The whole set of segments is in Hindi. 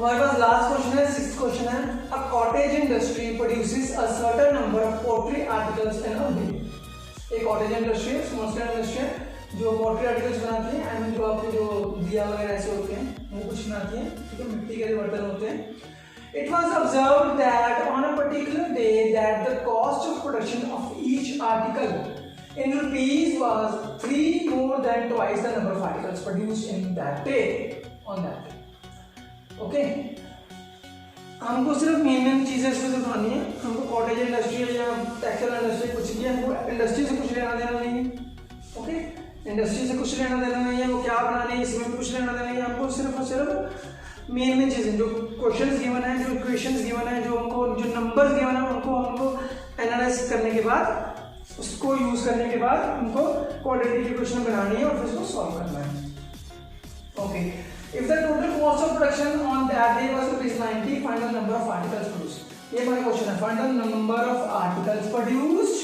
हमारे पास लास्ट क्वेश्चन है, 6th क्वेश्चन है, a cottage industry produces a certain number of poultry articles in a day. एक कॉटेज इंडस्ट्री है, स्मॉल स्केल इंडस्ट्री है जो पोल्ट्री आर्टिकल्स बनाती है, एंड जो आपके जो दिया वगैरह ऐसे होते हैं वो कुछ बनाती है, ठीक है, मिट्टी के बर्तन होते हैं। It was observed that on a particular day that the cost of production of each article in rupees was 3 more than twice the number of articles produced in that day on that day. Okay, हमको सिर्फ मेन चीजें इसमें सिखानी है। हमको कॉटेज इंडस्ट्री या टेक्सटाइल इंडस्ट्री कुछ भी, हमको इंडस्ट्री से कुछ लेना देना नहीं है। ओके, इंडस्ट्री से कुछ लेना देना नहीं है, वो क्या बनाने है इसमें भी कुछ लेना देना नहीं है। हमको सिर्फ और सिर्फ मेन चीजें जो क्वेश्चंस गिवन है, जो इक्वेशंस गिवन है, जो हमको जो नंबर्स गिवन है उनको हमको एनालाइज करने के बाद, उसको यूज करने के बाद हमको क्वाड्रेटिक इक्वेशन बनानी है और फिर उसको सॉल्व करना है। Okay, if the total cost of production on that day was ₹90, find the number of articles produced. ये हमारा क्वेश्चन है, find the number of articles produced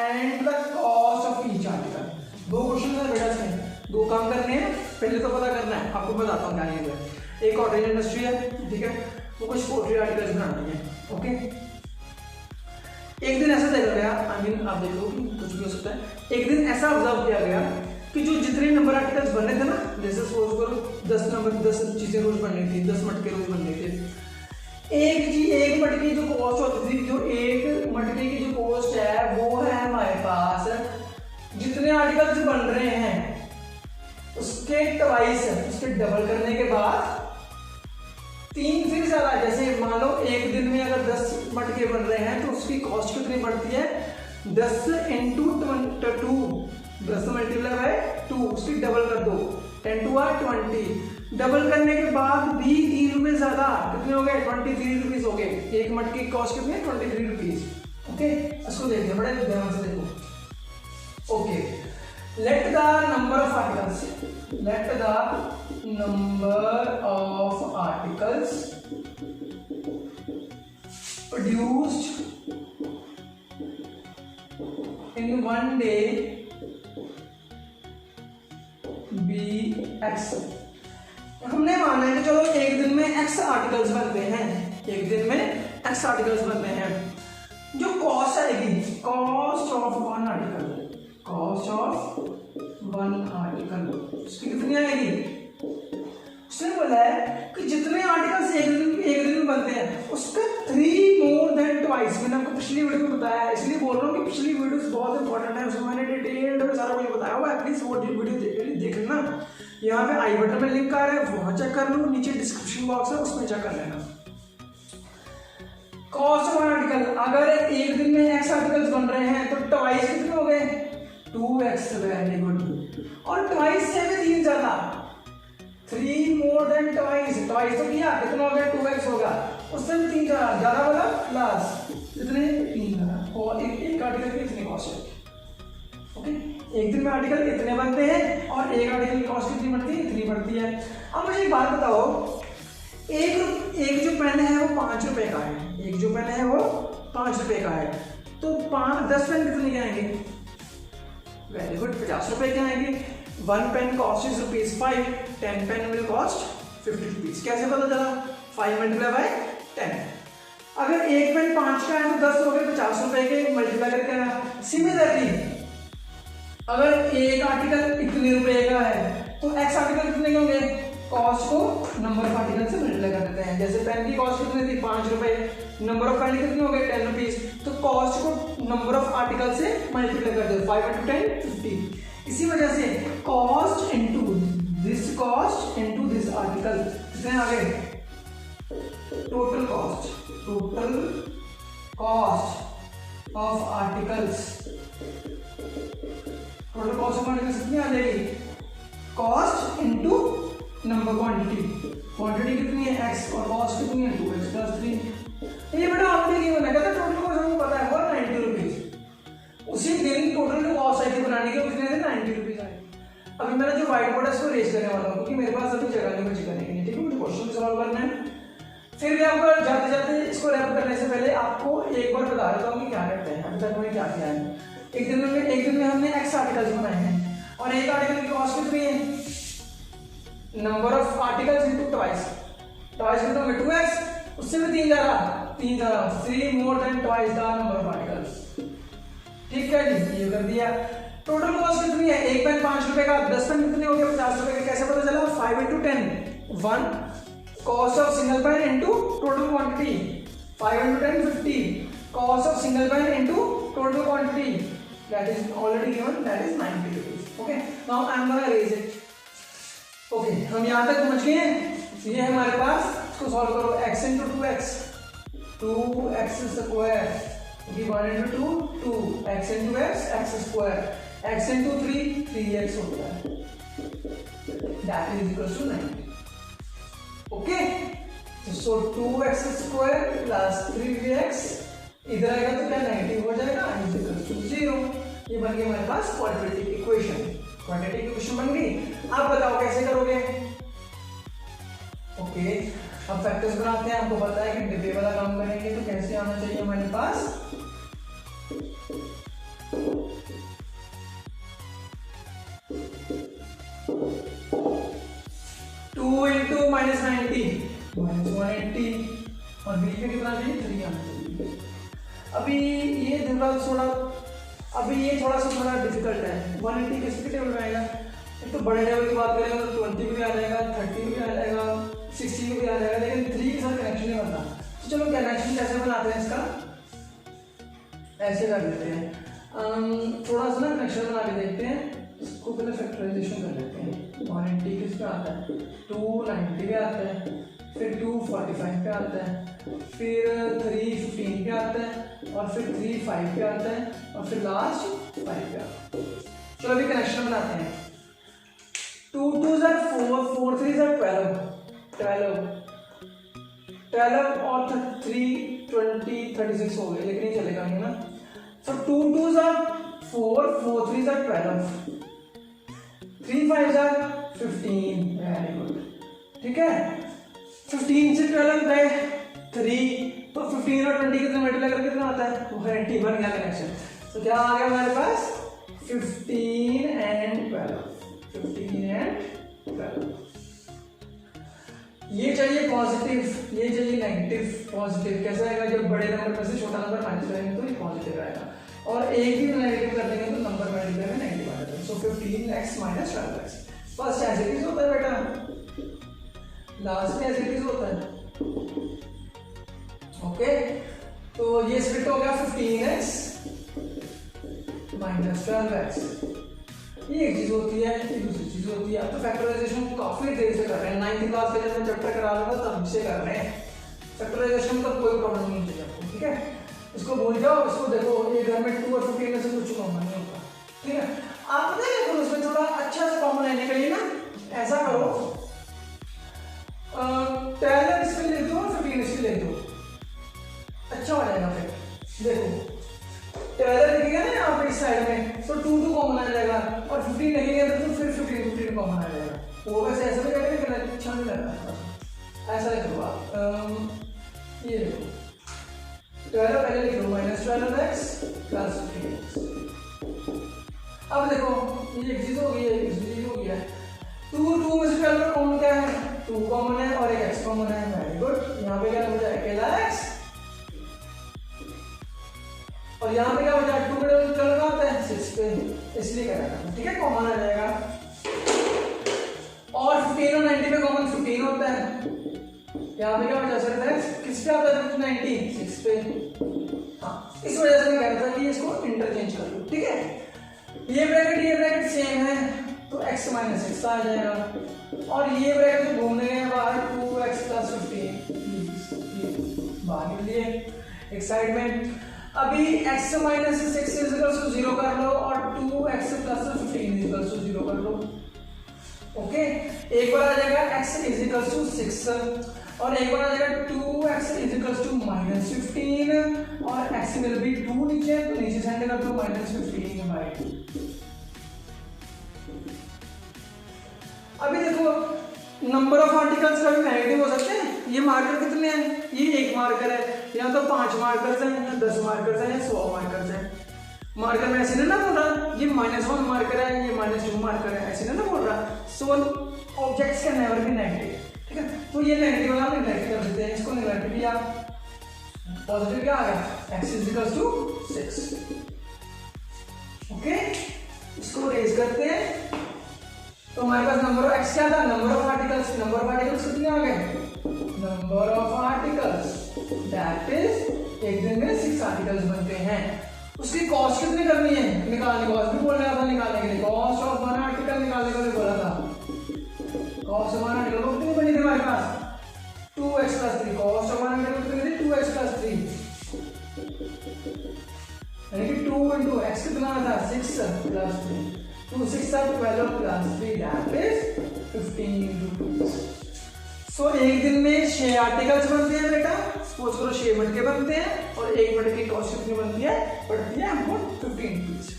and the cost of each article. दो क्वेश्चन है बेटा, इसमें दो काम करने हैं। पहले तो पता करना है, आपको बताता हूँ क्या है। एक कॉटेज इंडस्ट्री है, ठीक है, वो कुछ पोल्ट्री आर्टिकल्स बनानी है। ओके, एक दिन ऐसा देखा गया, आई मीन आप देखो कि कुछ भी हो सकता है, एक दिन ऐसा ऑब्जर्व किया गया कि जो जितने नंबर आर्टिकल्स बनने थे ना, जैसे सपोज करो 10 चीजें रोज बननी थी, 10 मटके रोज बनने थे। एक मटके जो कॉस्ट होती थी, जो एक मटके की जो कॉस्ट है वो है हमारे पास, जितने आर्टिकल्स बन रहे हैं उसके ट्वाइस, उसके डबल करने के बाद 3 से ज्यादा। जैसे मान लो एक दिन में अगर 10 मटके बन रहे हैं तो उसकी कॉस्ट कितनी बढ़ती है, 10 इंटू 2, 10 मल्टीप्लाई बाय 2, उसकी डबल कर दो, 10 टू 20। डबल करने के बाद भी 3 रुपए ज्यादा, कितने हो गए, 23 रुपीज हो गए। एक मटके की कॉस्ट कितनी है, 23 रुपीज। ओके, इसको देखिए, बड़े ध्यान से देखो। Okay, let the number of articles, let the number of articles produced in one day be x. हमने माना है कि चलो एक दिन में एक्स आर्टिकल्स बनते हैं, एक दिन में एक्स आर्टिकल्स बनते हैं। जो कॉस्ट आएगी, cost of one article, cost of one article उसकी कितनी आएगी। उसने बोला है कि जितने आर्टिकल्स एक दिन में बनते हैं उसका 3 मोर देन ट्वाइस। मैंने आपको पिछली वीडियो में बताया, इसलिए बोल रहा हूँ कि पिछली वीडियो बहुत इंपॉर्टेंट है, उसमें मैंने डिटेल्ड में सारा कुछ बताया हुआ है। प्लीज वो वीडियो देख लेना। यहाँ पे आई बटन में लिंक आ रहा है, वहां चेक कर लो, नीचे डिस्क्रिप्शन बॉक्स है उसमें चेक कर लेना। कॉस्ट ऑफ आर्टिकल, अगर एक दिन में एक्स आर्टिकल्स बन रहे हैं तो ट्वाइस कितने हो गए, 2x। Very good. और ट्वाइस से भी 3 ज्यादा, 3 मोर देन ट्वाइस। ट्वाइस तो किया, कितना हो गया, 2x होगा, उससे भी 3 ज्यादा वाला प्लस कितने, 3 ज्यादा। और एक आर्टिकल की इतनी कॉस्ट है। ओके, एक दिन में आर्टिकल इतने बनते हैं और एक आर्टिकल की कॉस्ट कितनी बढ़ती है, इतनी बढ़ती है। अब मुझे एक बात बताओ, एक जो पेन है वो 5 रुपए का है, एक जो पेन है वो 5 रुपए का है, तो 10 पेन कितने के आएंगे, वेरी गुड, 50 रुपए के आएंगे। 1 pen cost is ₹5, 10 pen will cost 50 rupees. कैसे पता चला, 5 मल्टीप्लाई बाय 10। अगर एक पेन 5 का है तो 10 हो गए 50 रुपए के, मल्टीप्लाई करके आना। सिमिलरली अगर एक आर्टिकल इतने रुपए का है तो एक्स आर्टिकल कितने के होंगे, कॉस्ट को नंबर ऑफ आर्टिकल से मल्टीप्लाई कर देते हैं। जैसे पेन की कॉस्ट कितनी थी, 5 रुपए, नंबर ऑफ पेन कितने हो गए, 10 रुपीज, तो कॉस्ट को नंबर ऑफ आर्टिकल से मल्टीप्लाई कर दो, 5 into 10 50। इसी वजह से cost into this cost into this article कितने आ गए, total cost of articles, total cost of articles कितनी आ जाएगी, कॉस्ट इनटू नंबर क्वांटिटी कितनी है x और कॉस्ट कितनी है 2x + 3। ये बेटा आपने क्यों बनाया था, टोटल कॉस्ट हमको पता है वो 90 रुपीज। उसी दिन टोटल जो कॉस्ट आई थी बनाने के कितने थे, 90 रुपीज आए। अभी मैंने जो व्हाइट बोर्ड है उसको रेज करने वाला हूँ क्योंकि मेरे पास अभी जगह नहीं बची करने के लिए, ठीक है, मुझे क्वेश्चन सॉल्व करना है। फिर भी आपको जाते जाते इसको रैप करने से पहले आपको एक बार बता देता हूँ कि क्या करते हैं, अभी तक मैंने क्या किया है। एक दिन में हमने x आर्टिकल्स बनाए हैं और एक आर्टिकल की कॉस्ट कितनी है, number of articles into twice, twice कितना हो गया 2x, उससे भी 3 जा रहा 3 more than twice the number of particles. ठीक है जी, ये कर दिया। टोटल कॉस्ट कितनी है, एक पेन 5 रुपए का, 10 पेन कितने हो गए 50 रुपए के, कैसे पता चला 5 into 10 1 cost of single pen into total quantity, 5 into 10 50 cost of single pen into total quantity, that is already given, that is 90 rupees. Okay, now I am gonna raise it. Okay, हम यहां तक पहुंच गए हैं। ये है हमारे पास, इसको सॉल्व करो, x into 2x 2x square, 1 into 2 2, x into x square, x into 3 3x होता है, that is equals to 90. Okay, so 2x square plus 3x इधर आएगा तो क्या 90 हो जाएगा, is equals to 0. ये बन गई हमारे पास क्वाड्रेटिक इक्वेशन। क्वाड्रेटिक इक्वेशन बन गई। अब बताओ कैसे करोगे। ओके, अब फैक्टर्स बनाते हैं। आपको पता है कि डिब्बे वाला काम करेंगे तो कैसे आना चाहिए हमारे पास, 2 into -90 -180 और b का कितना चाहिए 3 आना चाहिए। अभी ये थोड़ा सा डिफिकल्ट है। 180 किसके टेबल में आएगा, एक तो बड़े टेबल की बात करें तो 20 भी आ जाएगा, 30 भी आ जाएगा, 60 भी आ जाएगा, लेकिन 3 के साथ कनेक्शन नहीं बनता। तो चलो कनेक्शन कैसे बनाते हैं इसका, ऐसे कर लेते हैं। थोड़ा सा ना कनेक्शन बना के देखते हैं। इसको पहले फैक्टराइजेशन कर लेते हैं। 180 किस पे आता है, 290 पे आता है, फिर 245 पे आता है, फिर 315 पे आता है, और फिर 35 पे आता है, और फिर लास्ट 5 पे आता है। चलो अभी कनेक्शन बनाते हैं। 2 2 are 4, 4 3 are 12 और 3 20 36 हो गए, लेकिन नहीं चलेगा नहीं ना। So 2 2 are 4, 4 3 are 12, 3 5 are 15, very good. ठीक है, 15 से 12 गए 3, तो 15 और 20 कितना मल्टीप्लाई करके कितना आता है 180, बन गया कनेक्शन। तो क्या आ गया हमारे पास 15 and 12। ये चाहिए पॉजिटिव, ये चाहिए नेगेटिव। पॉजिटिव कैसे आएगा, जब बड़े नंबर में से छोटा नंबर माइनस करेंगे तो ये पॉजिटिव आएगा, और एक भी नेगेटिव कर देंगे तो नंबर मल्टीप्लाई में नेगेटिव आ जाएगा। So 15x minus 12x first as it is होता है बेटा, लास्ट में एज इट इज होता है। ओके, तो ये स्प्लिट हो गया 15x minus 12x। ये एक चीज होती है, ये दूसरी चीज होती है। अब तो फैक्टराइजेशन काफी देर से कर रहे हैं, 9th क्लास के जब चैप्टर करा लूंगा तब से कर रहे हैं। फैक्टराइजेशन का कोई प्रॉब्लम नहीं चाहिए आपको, ठीक है। इसको भूल जाओ, इसको देखो, ये घर में 2 और 15 में से कुछ कॉमन नहीं होता, ठीक है। आप पता है तो उसमें थोड़ा अच्छा से कॉमन लेने के लिए ना ऐसा करो, 12 इसमें ले दो और 15 इसमें ले दो, अच्छा हो जाएगा। फिर देखो 12 लिखेगा ना यहाँ पे इस साइड में, तो 2 2 कॉमन आ जाएगा, और 15 लिखेंगे तो फिर 15 कॉमन आ जाएगा। वो वैसे ऐसा भी करेंगे कि अच्छा नहीं लगता, ऐसा लिखो आप, ये लिखो 12 पहले लिख लो -12x प्लस 15x। अब देखो ये एक चीज हो गई है, एक चीज हो गया है। 2 में से 12 कॉमन क्या है, 2 कॉमन है और एक x कॉमन है, वेरी गुड। यहाँ पे क्या हो जाएगा अकेला x, और यहाँ पे क्या हो जाएगा 2 का 12 का होता है 6 पे, इसलिए क्या है, ठीक है, कॉमन आ जाएगा। और 15 और 90 पे कॉमन 15 होता है, यहाँ पे क्या हो जाता है किस पे आता है 90 6 पे। हाँ, इस वजह से मैं कह रहा था कि इसको इंटरचेंज कर लो, ठीक है। ये ब्रैकेट सेम है तो x minus 6 आ जाएगा, और ये ब्रैकेट जो घूमने गए बाहर 2x plus 15 बाहर लिए एक साइड में। अभी x minus 6 is equals to 0 कर लो, और 2x plus 15 is equals to 0 कर लो। ओके, एक बार आ जाएगा x is equals to 6, और एक बार आ जाएगा 2x is equals to -15, और x will be 2 नीचे, तो नीचे सेंड कर दो -15/2। अभी देखो नंबर ऑफ आर्टिकल्स कभी नेगेटिव हो सकते हैं। ये मार्कर कितने हैं, ये एक मार्कर है, या तो 5 मार्कर्स हैं, या 10 मार्कर्स हैं, या 100 मार्कर्स हैं। मार्कर में ऐसे नहीं ना बोल रहा ये -1 मार्कर है, ये -2 मार्कर है, ऐसे नहीं ना बोल रहा। So objects can never be negative, ठीक है। तो ये नेगेटिव वाला हम नेगेटिव कर देते हैं, इसको नेगेटिव लिया, पॉजिटिव क्या आ गया x is equal to 6। Okay, इसको रेज करते हैं तो हमारे पास नंबर ऑफ x क्या था, number of articles, number of articles कितने आ गए, number of articles that is एक दिन में 6 आर्टिकल्स बनते हैं। उसकी कॉस्ट कितनी करनी है निकालने, कॉस्ट भी बोल रहा था निकालने के लिए, कॉस्ट ऑफ वन आर्टिकल निकालने के लिए बोला था। कॉस्ट ऑफ वन आर्टिकल को कितनी बनी थी हमारे पास 2x + 3, cost of one article कितनी थी 2x + 3, यानी कि 2 × x कितना था 6 + 3, 2 6 12 + 3 दैट इज 15 × 2। सो एक दिन में 6 आर्टिकल्स बनते हैं बेटा, सपोज करो 6 मटके बनते हैं और 1 मटके की कॉस्ट कितनी बनती है, पड़ती है हमको 15 rupees.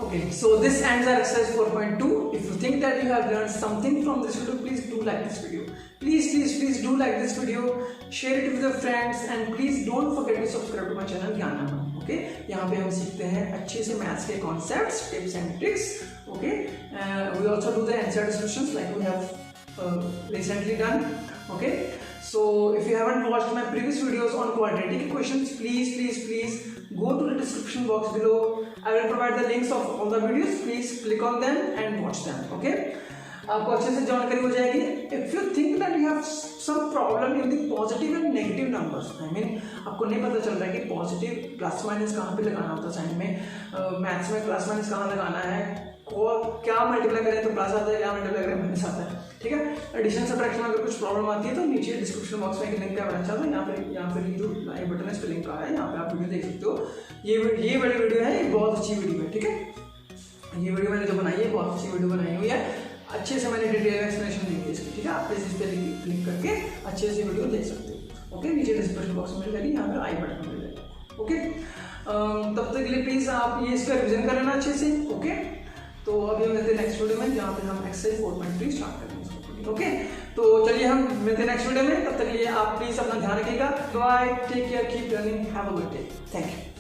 Okay, so this ends our exercise 4.2. If you think that you have learned something from this video, please do like this video. Please do like this video, share it with your friends, and please don't forget to subscribe to my channel Gyanama. Okay, यहाँ पे हम सीखते हैं अच्छे से मैथ्स के concepts, tips and tricks. Okay, we also do the answer solutions like we have recently done. Okay, so if you haven't watched my previous videos on quadratic equations, please go to the description box below. I will provide the links of all the videos. Please click on them and watch them. Okay, आपको अच्छे से जानकारी हो जाएगी। If you think that you have some problem in the positive and negative numbers, I mean आपको नहीं पता चल रहा है कि पॉजिटिव प्लस माइनस कहाँ पे लगाना होता है साइन में, मैथ्स में प्लस माइनस कहाँ लगाना है, और क्या मल्टीप्लाई करें तो प्लस आता है, क्या मल्टीप्लाई करें माइनस आता है। ठीक है, एडिशन सब्ट्रैक्शन में अगर कुछ प्रॉब्लम आती है तो नीचे डिस्क्रिप्शन बॉक्स में एक लिंक है, चाहता है यहाँ पे जो लाइव बटन है इस पर लिंक आ है, यहाँ पे आप वीडियो देख सकते हो। ये वाली वीडियो है, ये बहुत अच्छी वीडियो है। ठीक है, ये वीडियो मैंने जो बनाई है बहुत अच्छी वीडियो बनाई हुई है, अच्छे से मैंने डिटेल एक्सप्लेनेशन दी है इसकी। ठीक है, आप इस पर क्लिक करके अच्छे से वीडियो देख सकते हो। ओके, नीचे डिस्क्रिप्शन बॉक्स में मिल जाएगी, यहाँ पे आई बटन मिल जाएगा। ओके, तब तक के लिए प्लीज आप ये इसका रिविजन कर लेना अच्छे से। ओके, तो अभी हम मिलते हैं नेक्स्ट वीडियो में जहाँ पे हम एक्सरसाइज 4.3 स्टार्ट करेंगे। ओके, तो चलिए हम मिलते हैं नेक्स्ट वीडियो में, तब तक के लिए आप प्लीज अपना ध्यान रखिएगा। Bye, take care, keep learning, have a good day, thank you.